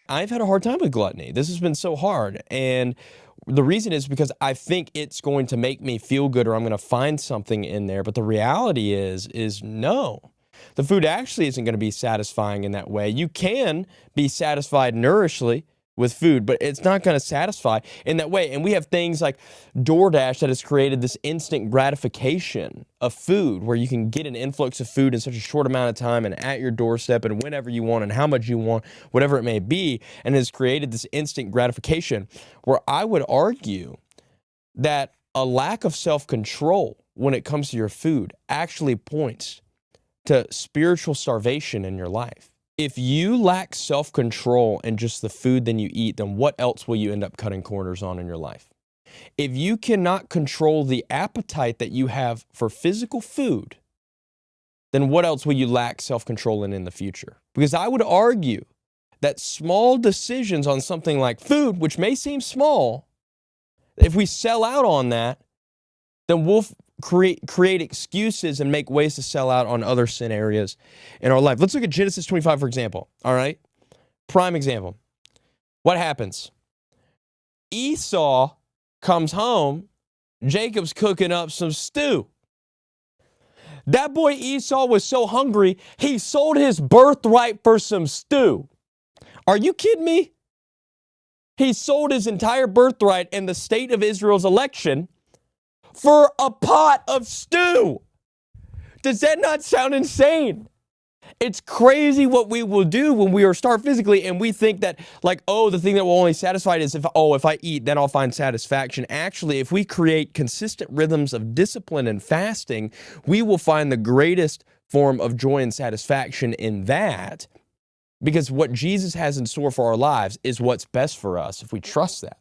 I've had a hard time with gluttony. This has been so hard. And the reason is because I think it's going to make me feel good or I'm going to find something in there. But the reality is no. The food actually isn't going to be satisfying in that way. You can be satisfied nourishly with food, but it's not going to satisfy in that way. And we have things like DoorDash that has created this instant gratification of food where you can get an influx of food in such a short amount of time and at your doorstep and whenever you want and how much you want, whatever it may be, and has created this instant gratification where I would argue that a lack of self-control when it comes to your food actually points to spiritual starvation in your life. If you lack self-control in just the food that you eat, then what else will you end up cutting corners on in your life? If you cannot control the appetite that you have for physical food, then what else will you lack self-control in the future? Because I would argue that small decisions on something like food, which may seem small, if we sell out on that, then we'll create excuses and make ways to sell out on other sin areas in our life. Let's look at Genesis 25, for example. All right? Prime example. What happens? Esau comes home. Jacob's cooking up some stew. That boy Esau was so hungry, he sold his birthright for some stew. Are you kidding me? He sold his entire birthright in the state of Israel's election for a pot of stew. Does that not sound insane? It's crazy what we will do when we are starved physically and we think that like, oh, the thing that will only satisfy is if I eat, then I'll find satisfaction. Actually, if we create consistent rhythms of discipline and fasting, we will find the greatest form of joy and satisfaction in that, because what Jesus has in store for our lives is what's best for us if we trust that.